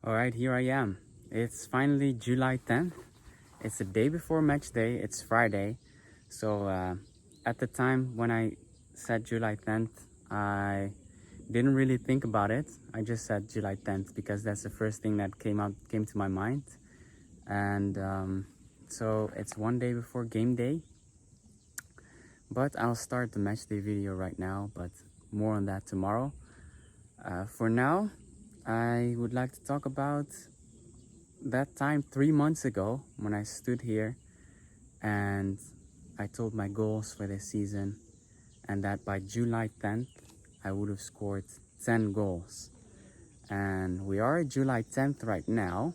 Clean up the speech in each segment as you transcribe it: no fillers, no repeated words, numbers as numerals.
Alright, here I am. It's finally July 10th. It's the day before match day. It's Friday. So at the time when I said July 10th, I didn't really think about it. I just said July 10th because that's the first thing that came to my mind. And so it's one day before game day. But I'll start the match day video right now, but more on that tomorrow. For now, I would like to talk about that time 3 months ago when I stood here and I told my goals for this season, and that by July 10th I would have scored 10 goals. And we are at July 10th right now,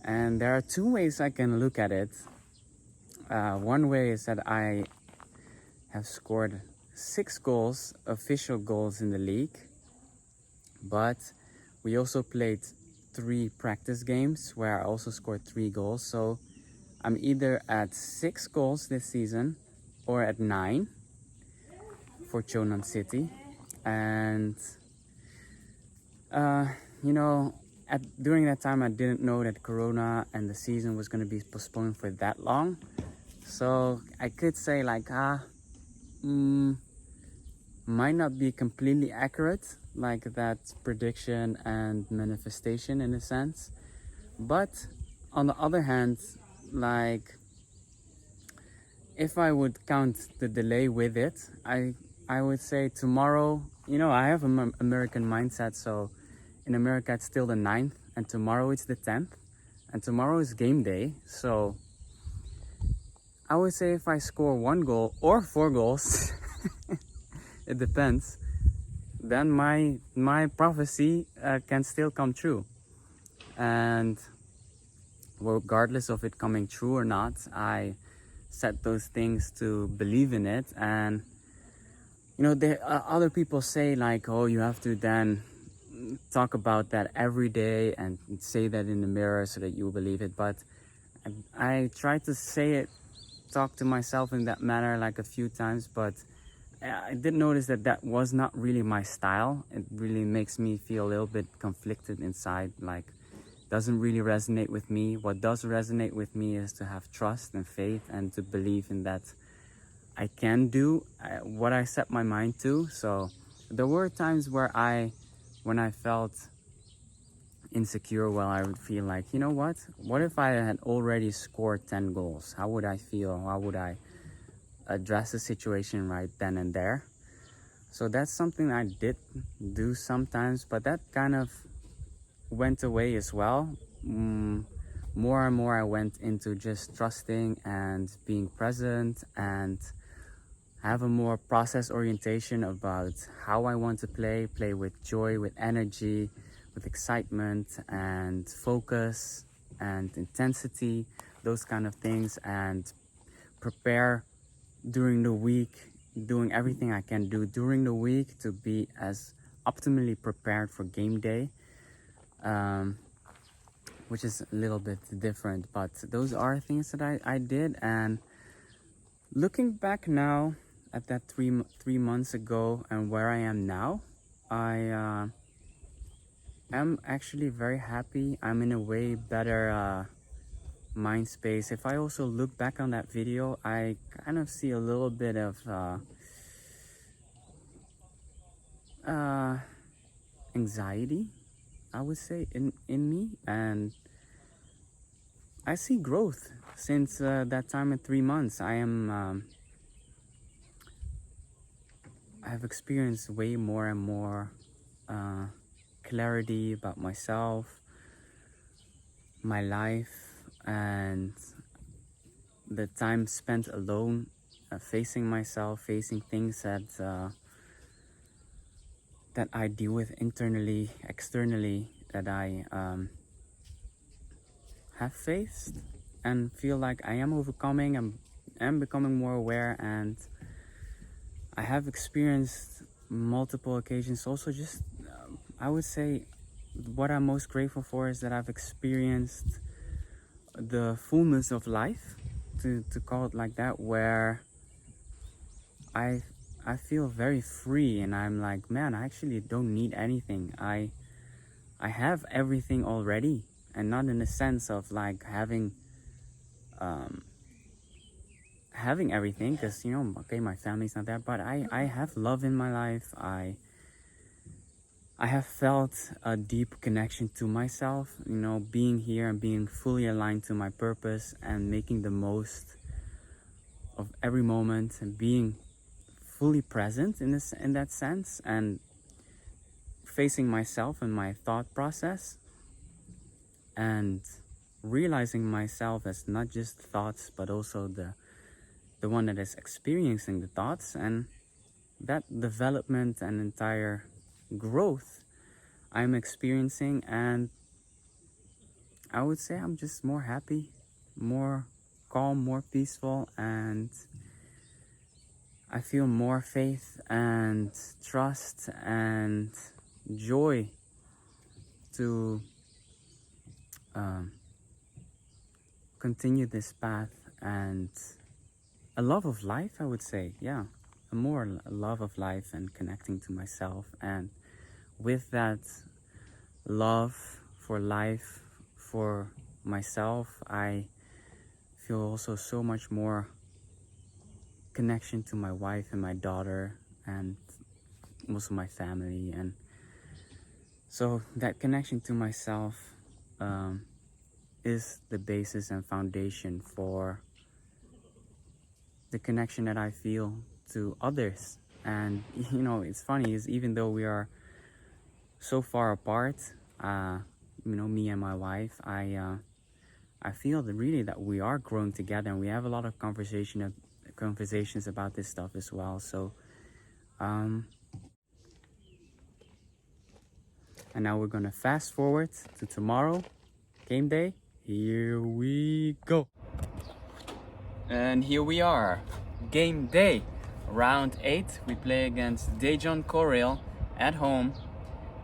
and there are two ways I can look at it. One way is that I have scored 6 goals, official goals in the league, but we also played 3 practice games where I also scored 3 goals. So I'm either at 6 goals this season or at 9 for Cheonan City. And during that time I didn't know that Corona and the season was going to be postponed for that long. So I could say like might not be completely accurate, like that prediction and manifestation in a sense. But on the other hand, like if I would count the delay with it, I would say tomorrow, I have an American mindset, so in America it's still the 9th and tomorrow it's the 10th and tomorrow is game day. So I would say if I score 1 goal or 4 goals it depends, then my prophecy can still come true. And regardless of it coming true or not, I set those things to believe in it. And other people say like, oh, you have to then talk about that every day and say that in the mirror so that you believe it. But I try to say it, talk to myself in that manner like a few times, but I did notice that was not really my style. It really makes me feel a little bit conflicted inside, like doesn't really resonate with me. What does resonate with me is to have trust and faith and to believe in that I can do what I set my mind to. So there were times where when I felt insecure, I would feel like, what if I had already scored 10 goals? How would I feel? How would I address the situation right then and there? So that's something I did do sometimes, but that kind of went away as well. More and more I went into just trusting and being present and have a more process orientation about how I want to play with joy, with energy, with excitement and focus and intensity, those kind of things, and prepare during the week, doing everything I can do during the week to be as optimally prepared for game day, which is a little bit different, but those are things that I did. And looking back now at that three months ago and where I am now, I am actually very happy. I'm in a way better mind space. If I also look back on that video, I kind of see a little bit of anxiety, I would say, in me, and I see growth since that time in 3 months. I've experienced way more and more clarity about myself, my life, and the time spent alone, facing myself, facing things that I deal with internally, externally, that I have faced and feel like I am overcoming and am becoming more aware. And I have experienced multiple occasions also just I would say what I'm most grateful for is that I've experienced the fullness of life, to call it like that, where I feel very free and I'm like, man, I actually don't need anything. I I have everything already, and not in the sense of like um, having everything, because okay, my family's not there, but I have love in my life. I have felt a deep connection to myself, being here and being fully aligned to my purpose and making the most of every moment and being fully present in that sense, and facing myself and my thought process, and realizing myself as not just thoughts but also the one that is experiencing the thoughts, and that development and entire growth I'm experiencing. And I would say I'm just more happy, more calm, more peaceful, and I feel more faith and trust and joy to continue this path, and a love of life, I would say. Yeah, a more love of life and connecting to myself, and with that love for life, for myself, I feel also so much more connection to my wife and my daughter, and also my family. And so that connection to myself is the basis and foundation for the connection that I feel to others. And it's funny, is even though we are so far apart, me and my wife, I feel that really that we are growing together, and we have a lot of conversations about this stuff as well. So and now we're gonna fast forward to tomorrow, game day. Here we go. And here we are, game day, round 8. We play against Daejeon Korail at home,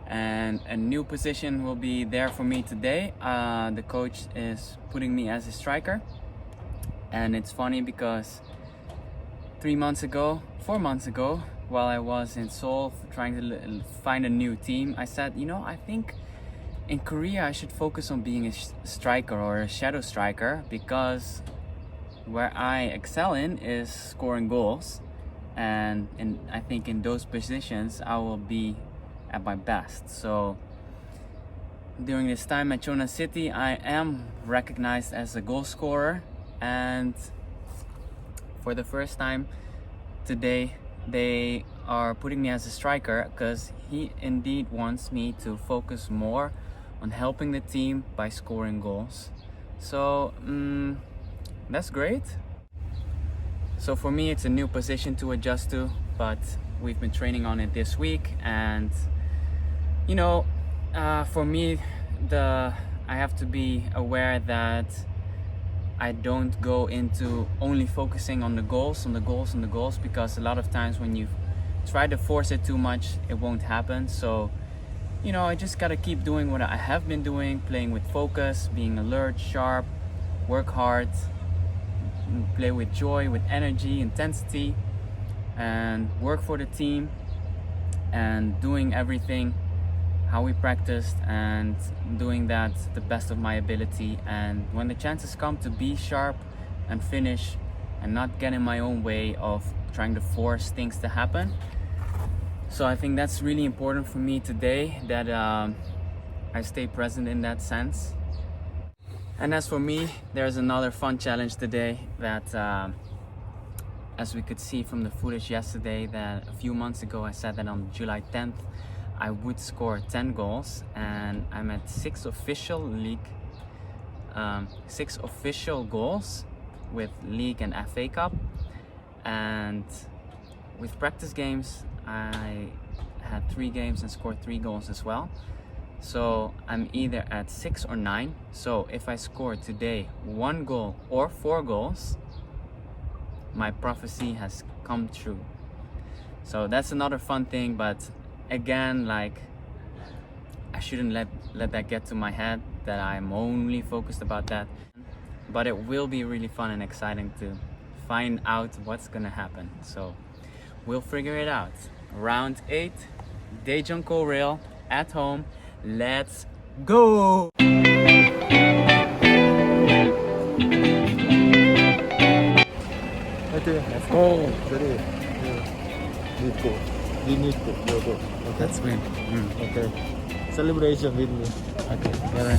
and a new position will be there for me today. The coach is putting me as a striker, and it's funny because 4 months ago, while I was in Seoul trying to find a new team, I said, I think in Korea I should focus on being a striker or a shadow striker, because where I excel in is scoring goals, and I think in those positions I will be at my best. So during this time at Cheonan City, I am recognized as a goal scorer, and for the first time today they are putting me as a striker, because he indeed wants me to focus more on helping the team by scoring goals. So that's great. So for me, it's a new position to adjust to, but we've been training on it this week. And for me, I have to be aware that I don't go into only focusing on the goals, because a lot of times when you try to force it too much, it won't happen. So I just gotta keep doing what I have been doing, playing with focus, being alert, sharp, work hard, play with joy, with energy, intensity, and work for the team, and doing everything how we practiced, and doing that to the best of my ability. And when the chances come, to be sharp and finish, and not get in my own way of trying to force things to happen. So I think that's really important for me today, that I stay present in that sense. And as for me, there's another fun challenge today that as we could see from the footage yesterday, that a few months ago I said that on July 10th I would score 10 goals, and I'm at 6 official goals with League and FA Cup. And with practice games, I had 3 games and scored 3 goals as well. So I'm either at 6 or 9. So if I score today 1 goal or 4 goals, my prophecy has come true. So that's another fun thing, but again, like, I shouldn't let that get to my head, that I'm only focused about that. But it will be really fun and exciting to find out what's gonna happen. So we'll figure it out. Round 8, Daejeon Korail at home. Let's go! 화이팅! Let's go! Ready? Need go. We need to go. Okay. Let's win. Okay. Celebration with me. Okay, together.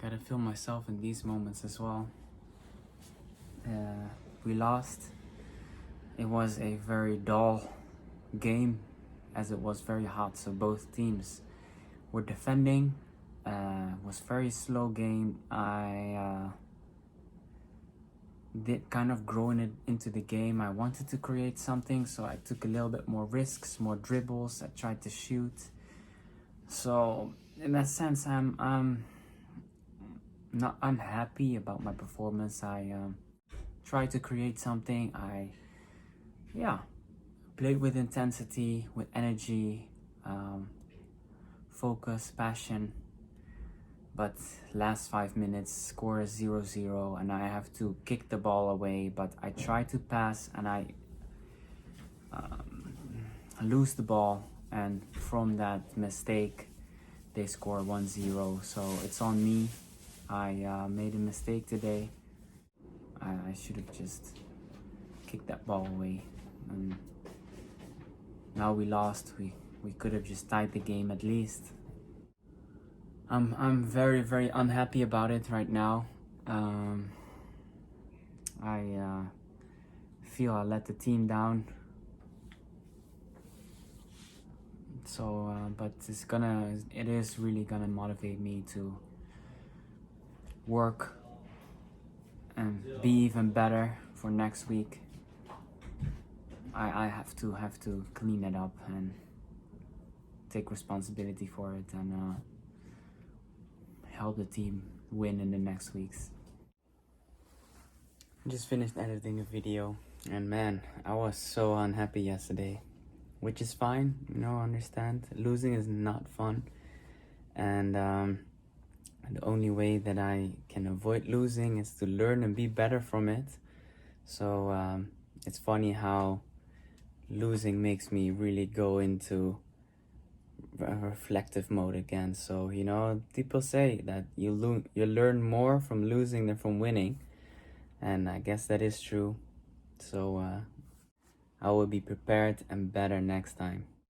Gotta feel myself in these moments as well. We lost. It was a very dull game as it was very hot, so both teams were defending. Was very slow game. I did kind of growing it into the game. I wanted to create something, so I took a little bit more risks, more dribbles. I tried to shoot. So in that sense, I'm not unhappy about my performance. I tried to create something. I played with intensity, with energy, focus, passion. But last 5 minutes, score is 0-0, and I have to kick the ball away. But I try to pass, and I lose the ball, and from that mistake, they score 1-0. So it's on me. I made a mistake today. I should have just kicked that ball away. And now we lost. We could have just tied the game at least. I'm very, very unhappy about it right now. I feel I let the team down. So, but it is really gonna motivate me to work and be even better for next week. I have to clean it up and take responsibility for it and help the team win in the next weeks. I just finished editing a video, and man, I was so unhappy yesterday, which is fine, you know, understand. Losing is not fun, and the only way that I can avoid losing is to learn and be better from it. So it's funny how losing makes me really go into a reflective mode again. So, you know, people say that you learn more from losing than from winning, and I guess that is true. So I will be prepared and better next time.